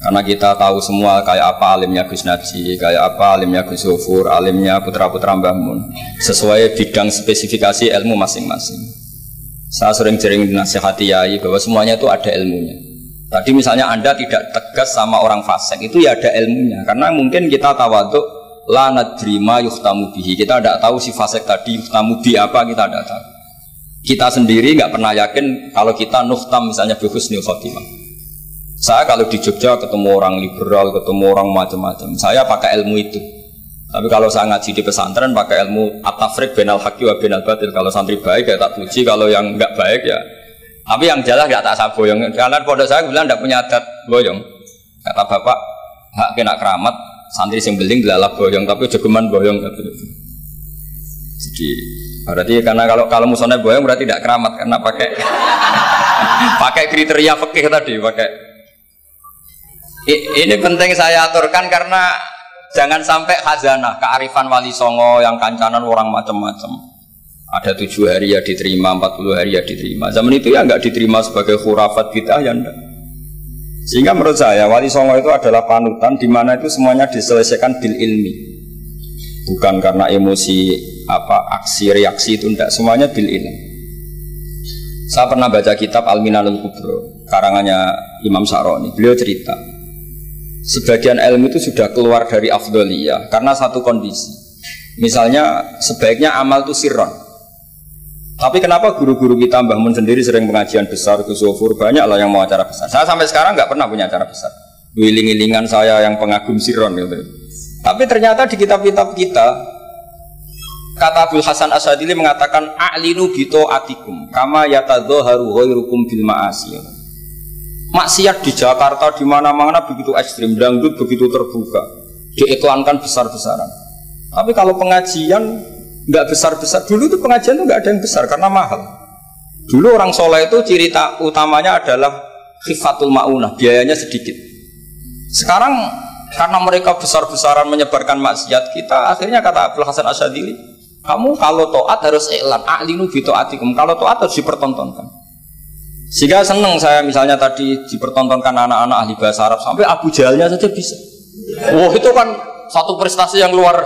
A: Karena kita tahu semua kayak apa alimnya Gus Naji, kayak apa alimnya Gus Zofur, alimnya putra-putra Mbah Mun, sesuai bidang spesifikasi ilmu masing-masing. Saya sering dinasihati yai bahwa semuanya itu ada ilmunya. Tadi misalnya Anda tidak tegas sama orang fasik, itu ya ada ilmunya. Karena mungkin kita tawaduk la nadri ma yuhtamu bihi. Kita tidak tahu si fasik tadi yuhtamu bi apa, kita tidak tahu. Kita sendiri nggak pernah yakin kalau kita nuhtam misalnya bi husnul khotimah. Saya kalau di Jogja ketemu orang liberal, ketemu orang macam-macam, saya pakai ilmu itu. Tapi kalau saya ngaji di pesantren pakai ilmu at-tafriq bainal haqqi wa bainal batil. Kalau santri baik ya tak puji, kalau yang enggak baik ya. Tapi yang jelas enggak tak saboyong. Karena pondok saya bilang enggak punya adat boyong. Kata bapak, hak kena keramat, santri sing beling delalah boyong, tapi jogeman boyong gitu. Jadi berarti karena kalau musono boyong berarti tidak keramat karena pakai pakai kriteria fikih tadi, pakai. Ini penting saya aturkan karena jangan sampai khazanah kearifan wali songo yang kancanan orang macam-macam. Ada 7 hari ya diterima, 40 hari ya diterima. Zaman itu ya nggak diterima sebagai khurafat bid'ah ya enggak. Sehingga menurut saya wali songo itu adalah panutan di mana itu semuanya diselesaikan bil ilmi. Bukan karena emosi aksi reaksi itu enggak, semuanya bil ilmi. Saya pernah baca kitab Al-Minanul Kubro karangannya Imam Sa'roni. Beliau cerita sebagian ilmu itu sudah keluar dari afdholiyah karena satu kondisi. Misalnya sebaiknya amal itu sirron. Tapi kenapa guru-guru kita Mbah Mun sendiri sering pengajian besar, Gus Zofur banyak lah yang mau acara besar. Saya sampai sekarang nggak pernah punya acara besar. Wiling-wilingan saya yang pengagum sirron gitu. Tapi ternyata di kitab-kitab kita kata Abdul Hasan Asadili mengatakan a'linu bito atikum kama yatadzoharu ghairukum bil ma'asi. Maksiat di Jakarta di mana-mana begitu ekstrim, dangdut begitu terbuka, diiklankan besar-besaran. Tapi kalau pengajian nggak besar-besar, dulu itu pengajian itu nggak ada yang besar karena mahal. Dulu orang soleh itu ciri utamanya adalah khifatul ma'unah, biayanya sedikit. Sekarang karena mereka besar-besaran menyebarkan maksiat, kita akhirnya kata Abdul Hasan Asyadili, kamu kalau to'at harus iklan, a'linu bi to'atikum, kalau to'at harus dipertontonkan. Sehingga seneng saya misalnya tadi dipertontonkan anak-anak ahli bahasa Arab sampai Abu Jahalnya saja bisa. Wah itu kan satu prestasi yang luar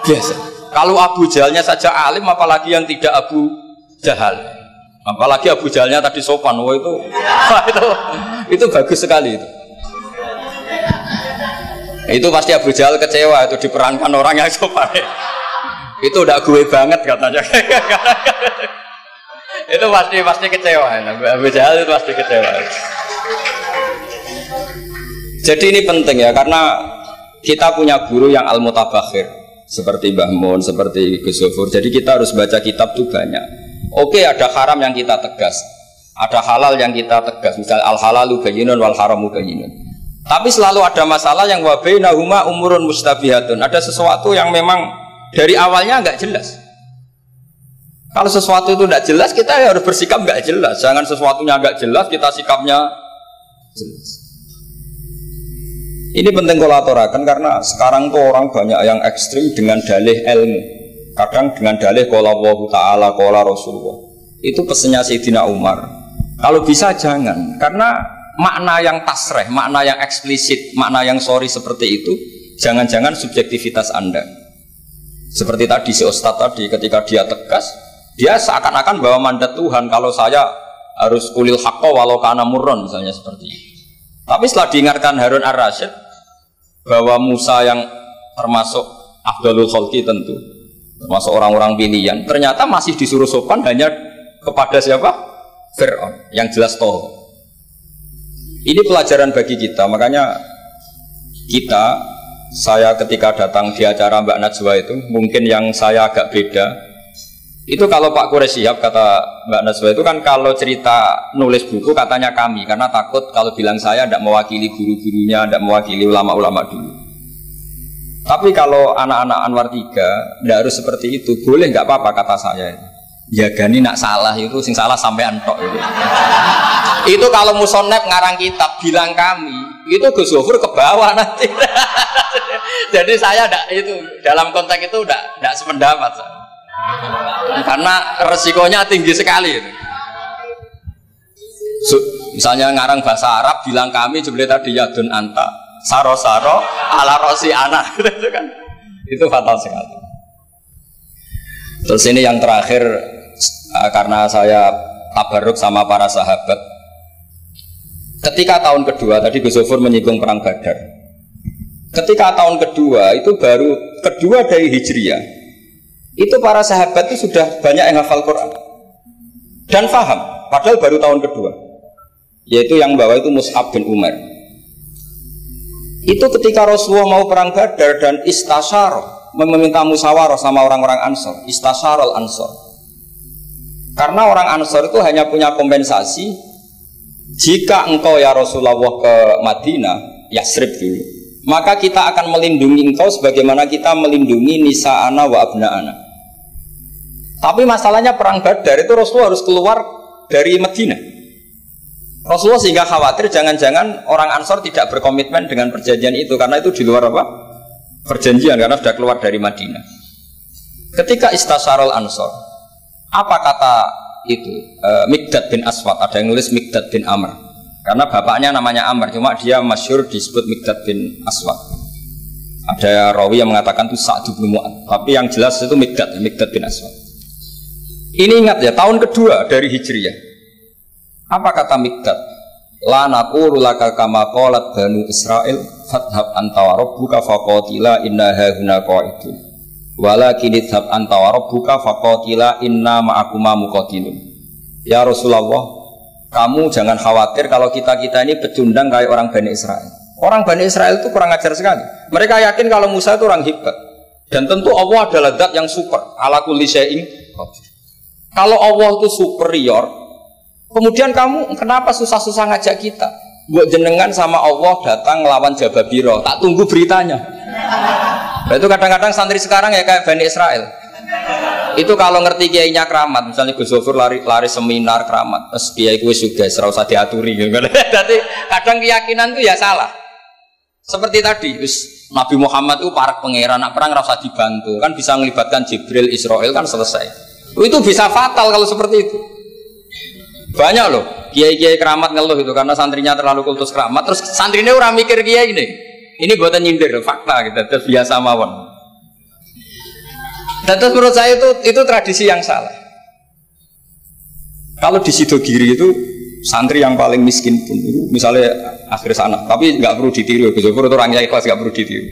A: biasa. Kalau Abu Jahalnya saja alim, apalagi yang tidak Abu Jahal. Apalagi Abu Jahalnya tadi sopan. Wah itu bagus sekali itu. Itu pasti Abu Jahal kecewa itu diperankan orang yang sopan. Itu udah gue banget katanya. Itu pasti kecewa. Abu Jahal itu pasti kecewa. Jadi ini penting ya, karena kita punya guru yang al-mutabakhir. seperti Mbah Mun, seperti Gus Zofur. Jadi kita harus baca kitab tuh banyak. Oke, ada haram yang kita tegas, ada halal yang kita tegas. Misal al halalu bayyinun wal haramu bayyinun. Tapi selalu ada masalah yang wa bainahuma umurun mustabihatun. Ada sesuatu yang memang dari awalnya nggak jelas. Kalau sesuatu itu tidak jelas, kita harus bersikap nggak jelas. Jangan sesuatunya nggak jelas, kita sikapnya jelas. Ini penting kalau aturakan karena sekarang tuh orang banyak yang ekstrim dengan dalih ilmu. Kadang dengan dalih qala Allah Ta'ala, qala Rasulullah. Itu pesannya Sayyidina Umar. Kalau bisa jangan, karena makna yang tasreh, makna yang eksplisit, makna yang sorry seperti itu, jangan-jangan subjektivitas Anda. Seperti tadi si Ustadz tadi, ketika dia tegas, dia seakan-akan bawa mandat Tuhan. Kalau saya harus kulil haqqa walau kana murron, misalnya seperti itu. Tapi setelah diingatkan Harun ar-Rasyid bahwa Musa yang termasuk afdalul khalqi tentu, termasuk orang-orang pilihan, ternyata masih disuruh sopan hanya kepada siapa? Fir'aun, yang jelas toh. Ini pelajaran bagi kita. Makanya saya ketika datang di acara Mbak Najwa itu, mungkin yang saya agak beda. Itu kalau Pak Quraisy Shihab, kata Mbak Najwa itu kan kalau cerita nulis buku katanya kami, karena takut kalau bilang saya tidak mewakili guru-gurunya, tidak mewakili ulama-ulama dulu. Tapi kalau anak-anak Anwar 3 tidak harus seperti itu, boleh nggak apa-apa kata saya. Ya gani nak salah itu, sing salah sampai antok itu. Itu kalau musonep ngarang kitab bilang kami, itu Gus Zofur ke bawah nanti. Jadi saya itu dalam konteks itu tidak sependapat. Karena resikonya tinggi sekali. Misalnya ngarang bahasa Arab bilang kami jebule tadi yadun anta saro ala rosi anak itu kan, itu fatal sekali. Terus ini yang terakhir, karena saya tabarruk sama para sahabat. Ketika tahun kedua tadi Gus Zofur menyinggung perang Badar. Ketika tahun kedua itu baru kedua dari Hijriyah. Itu para sahabat itu sudah banyak yang hafal Quran dan faham, padahal baru tahun kedua. Yaitu yang bawa itu Mus'ab bin Umar. Itu ketika Rasulullah mau perang Badar dan istasyar, meminta musyawarah sama orang-orang Ansor, istasyarul Ansor. Karena orang Ansor itu hanya punya kompensasi, jika engkau ya Rasulullah ke Madinah, Yasrib dulu, maka kita akan melindungi engkau sebagaimana kita melindungi nisa'ana wa abna'ana. Tapi masalahnya perang Badar itu Rasulullah harus keluar dari Madinah. Rasulullah sehingga khawatir jangan-jangan orang Ansor tidak berkomitmen dengan perjanjian itu, karena itu di luar apa? Perjanjian, karena sudah keluar dari Madinah. Ketika istasyarul Ansor, apa kata itu? Mikdad bin Aswad, ada yang nulis Mikdad bin Amr. Karena bapaknya namanya Amr, cuma dia masyhur disebut Mikdad bin Aswad. Ada rawi yang mengatakan itu Sa'd bin Mu'ad, tapi yang jelas itu Mikdad bin Aswad. Ini ingat ya, tahun kedua dari Hijriyah. Apa kata Mikdad? La naqulu laka kama qalat Banu Israil fathab anta wa rabbuka faqatila inna hahuna qa'idun. Walakin idhab anta wa rabbuka faqatila inna ma'akuma muqatilun. Ya Rasulullah, kamu jangan khawatir kalau kita ini pecundang kayak orang Bani Israel. Orang Bani Israel itu kurang ajar sekali. Mereka yakin kalau Musa itu orang hebat. Dan tentu Allah adalah zat yang super, ala kulli syai'in qadir. Kalau Allah itu superior, kemudian kamu kenapa susah-susah ngajak kita? Buat jenengan sama Allah datang ngelawan Jababiro, tak tunggu beritanya. Nah, itu kadang-kadang santri sekarang ya kayak Bani Israel. Itu kalau ngerti kiainya keramat, misalnya Gus Zofur lari seminar keramat, terus kiai gue juga serau usah diaturi gitu. Jadi kadang keyakinan itu ya salah. Seperti tadi, Nabi Muhammad itu para pangeran, nak perang rasa dibantu, kan bisa melibatkan Jibril, Israel kan selesai. Itu bisa fatal kalau seperti itu. Banyak loh kiai-kiai keramat ngeluh itu karena santrinya terlalu kultus keramat, terus santrinya orang mikir kiai ini buatan nyindir, fakta gitu, terus biasa mawon. Dan terus menurut saya itu tradisi yang salah. Kalau di Sidogiri itu santri yang paling miskin pun itu misalnya akhir sana, tapi nggak perlu ditiru, itu orangnya ikhlas nggak perlu ditiru.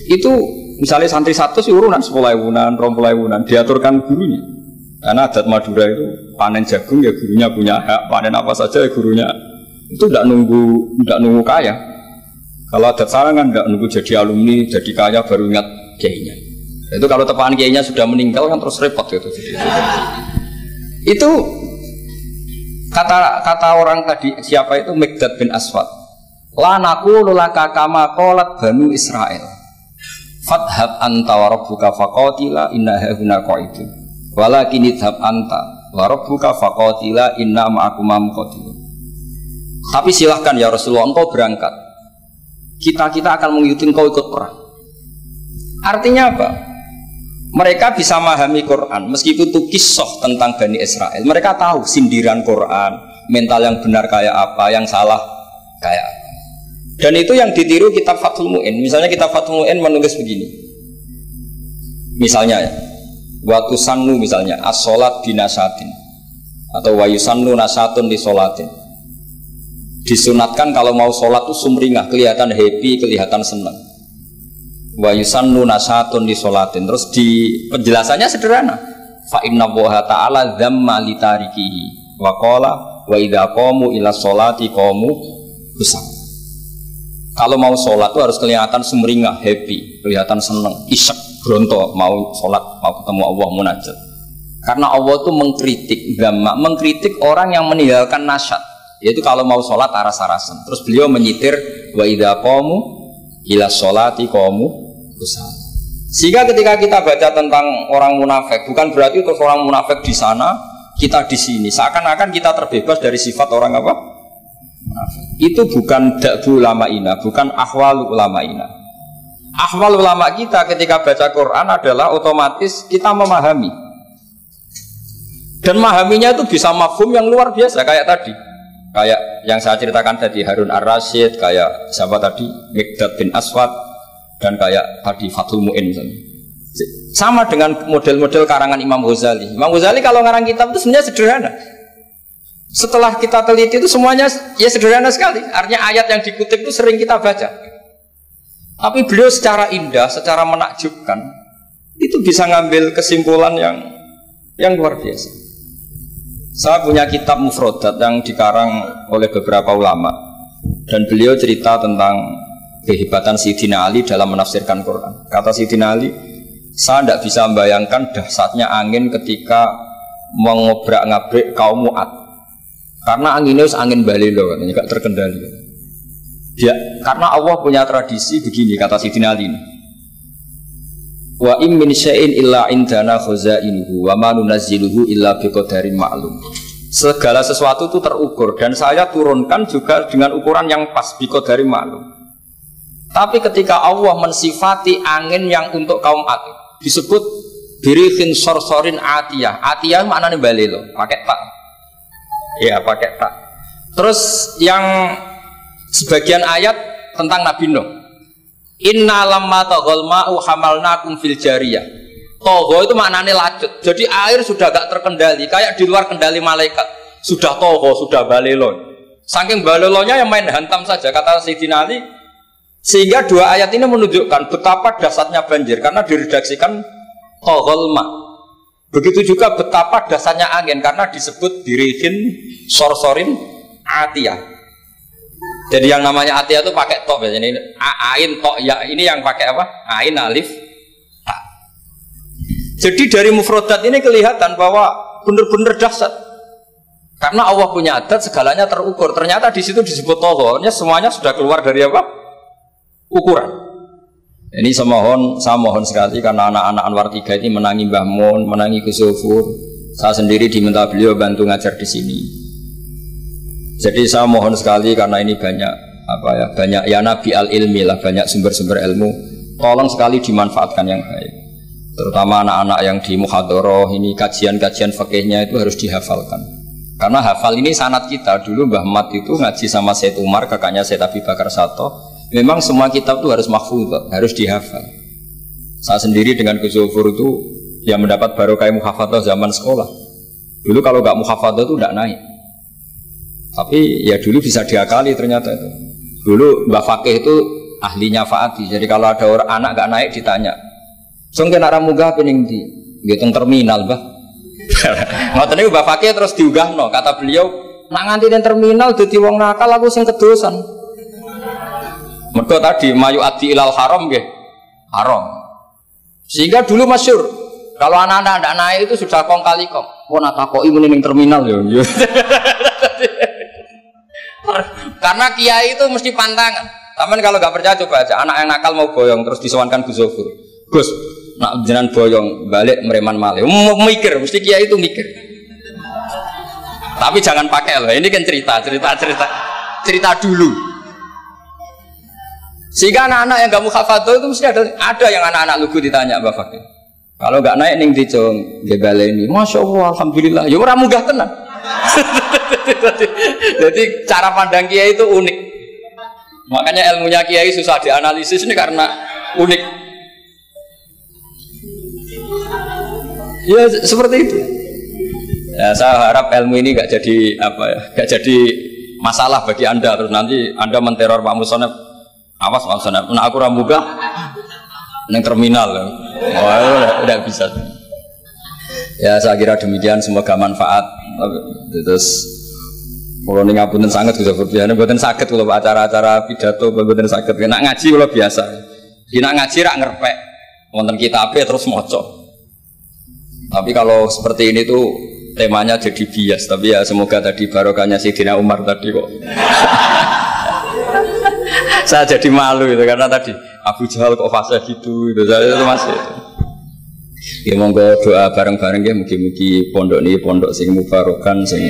A: Itu misalnya santri 100 urunan 10.000-an, 20.000-an diaturkan gurunya. Karena adat Madura itu panen jagung ya gurunya punya hak, panen apa saja ya gurunya. Itu tidak nunggu kaya. Kalau adat Sarangan tidak nunggu jadi alumni, jadi kaya baru ingat kiainya. Itu kalau tepaan kiainya sudah meninggal kan terus repot gitu. Itu kata orang tadi siapa itu Miqdad bin Aswad. La naqulu laka kama qalat Banu Israil. Fadhhab anta wa rabbuka faqatila inna hauna qa'idun. Walakin idhab anta wa rabbuka faqatila inna ma'akuma muqatilun. Tapi silahkan ya Rasulullah, engkau berangkat. Kita akan mengikuti engkau ikut perang. Artinya apa? Mereka bisa memahami Quran meskipun itu kisah tentang Bani Israel. Mereka tahu sindiran Quran, mental yang benar kayak apa, yang salah kayak apa. Dan itu yang ditiru kitab Fathul Mu'in. Misalnya kitab Fathul Mu'in menulis begini. Misalnya ya, waktu sannu misalnya as-sholat binasatin atau wa yusannu nasatun di sholatin. Disunatkan kalau mau sholat itu sumringah, kelihatan happy, kelihatan senang. Wa yusannu nasatun di sholatin. Terus di penjelasannya sederhana. Fa inna Allaha ta'ala dzamma li tarikihi wa qala wa idza qamu ila sholati qamu kusal. Kalau mau sholat itu harus kelihatan sumringah, happy, kelihatan senang, isak, bronto, mau sholat, mau ketemu Allah, munajat. Karena Allah itu mengkritik orang yang meninggalkan nasyat, yaitu kalau mau sholat aras-arasan. Terus beliau menyitir wa idza qamu ila sholati qamu kusal. Sehingga ketika kita baca tentang orang munafik, bukan berarti terus orang munafik di sana, kita di sini. Seakan-akan kita terbebas dari sifat orang apa? Munafik. Itu bukan da'bu ulama'ina, bukan ahwal ulama'ina. Ahwal ulama kita ketika baca Quran adalah otomatis kita memahami. Dan memahaminya itu bisa mafhum yang luar biasa kayak tadi. Kayak yang saya ceritakan tadi Harun Ar-Rasyid, kayak siapa tadi Miqdad bin Aswad, dan kayak tadi Fathul Mu'in misalnya. Sama dengan model-model karangan Imam Ghazali. Imam Ghazali kalau ngarang kitab itu sebenarnya sederhana. Setelah kita teliti itu semuanya ya sederhana sekali. Artinya ayat yang dikutip itu sering kita baca. Tapi beliau secara indah, secara menakjubkan, itu bisa ngambil kesimpulan yang luar biasa. Saya punya kitab Mufrodat yang dikarang oleh beberapa ulama, dan beliau cerita tentang kehebatan Sayyidina Ali dalam menafsirkan Quran. Kata Sayyidina Ali, saya tidak bisa membayangkan dahsyatnya angin ketika mengobrak-ngabrik kaum Mu'ad. Karena anginnya angin balilo, katanya gak terkendali. Ya, karena Allah punya tradisi begini, kata Sayyidina Ali. Wa im min syai'in illa indana khazainuhu wa ma nunazziluhu illa biqadarin ma'lum. Segala sesuatu itu terukur dan saya turunkan juga dengan ukuran yang pas, biqadarin ma'lum. Tapi ketika Allah mensifati angin yang untuk kaum Ad disebut birikhin sorsorin atiyah. Atiyah maknanya balilo, pakai tak. Ya pakai tak. Terus yang sebagian ayat tentang Nabi Nuh. Inna lamma taghal ma'u hamalnakum fil jariyah. Togho itu maknanya lacut. Jadi air sudah gak terkendali, kayak di luar kendali malaikat. Sudah togho, sudah balelo. Saking balelonya yang main hantam saja, kata Sayyidina Ali. Sehingga dua ayat ini menunjukkan betapa dahsyatnya banjir karena diredaksikan taghal ma'. Begitu juga betapa dasarnya angin karena disebut birihin sorsorin atiyah. Jadi yang namanya atiyah itu pakai tok ya. Ini ain tok ya, ini yang pakai apa? Ain alif ta. Jadi dari mufrodat ini kelihatan bahwa benar-benar dahsyat. Karena Allah punya adat segalanya terukur. Ternyata di situ disebut tohornya semuanya sudah keluar dari apa? Ukuran. Ini saya mohon sekali karena anak-anak Anwar 3 ini menangi Mbah Mun, menangi Gus Zufur. Saya sendiri diminta beliau bantu ngajar di sini. Jadi saya mohon sekali karena ini banyak ya nabi al-ilmi lah, banyak sumber-sumber ilmu. Tolong sekali dimanfaatkan yang baik. Terutama anak-anak yang di muhadharah ini kajian-kajian fikihnya itu harus dihafalkan. Karena hafal ini sanad kita. Dulu Mbah Mat itu ngaji sama Said Umar, kakaknya Said Abi Bakar Sato. Memang semua kitab itu harus mahfudz, harus dihafal. Saya sendiri dengan Gus Zufur itu yang mendapat barokah muhafadzah zaman sekolah. Dulu kalau nggak muhafadzah itu tidak naik. Tapi ya dulu bisa diakali ternyata itu. Dulu Mbak Fakih itu ahlinya Faati. Jadi kalau ada orang anak nggak naik ditanya, "Song kena ramuga pening di ngitung terminal, Mbah." Ngoten niku Mbak Fakih terus diugahno, kata beliau, "Nak nganti ning terminal dadi wong nakal aku sing kedosan." Mergo tadi mayu adi ilal haram nggih. Haram. Sehingga dulu masyhur kalau anak-anak tidak naik itu sudah kong kali kong. Wah natakoi mending terminal ya. Karena kiai itu mesti pantangan. Taman kalau nggak percaya coba aja. Anak yang nakal mau boyong terus disowankan Gus Zofur. Gus, nak jenengan boyong balik mereman malih. Mikir, mesti kiai itu mikir. Tapi jangan pakai loh. Ini kan cerita dulu. Sehingga anak-anak yang nggak mukhafadhah itu mesti ada yang anak-anak lugu ditanya Mbak Fakir. Kalau nggak naik ning dicong gebale ini, masya Allah, alhamdulillah. Ya orang munggah tenang. Jadi cara pandang kiai itu unik. Makanya ilmunya kiai susah dianalisis ini karena unik. Ya seperti itu. Ya, saya harap ilmu ini nggak jadi apa ya, nggak jadi masalah bagi anda. Terus nanti anda menteror Pak Musonef. Awas Pak Musonef. Nah aku ramuga neng terminal. Udah bisa. Ya saya kira demikian, semoga manfaat. Terus kalau ning ngapunten sangat Gus Zofur, mboten saged kalau acara-acara pidato mboten saged. Nek ngaji kalau biasa. Nek ngaji rak ngerpek wonten kitabe terus maca. Tapi kalau seperti ini tuh temanya jadi bias. Tapi ya semoga tadi barokahnya Sayyidina Umar tadi kok. Saya jadi malu itu karena tadi Abu Jahal kok fase gitu itu masih. Ya monggo doa bareng-bareng ya mugi-mugi pondok ini pondok sing mubarokan sing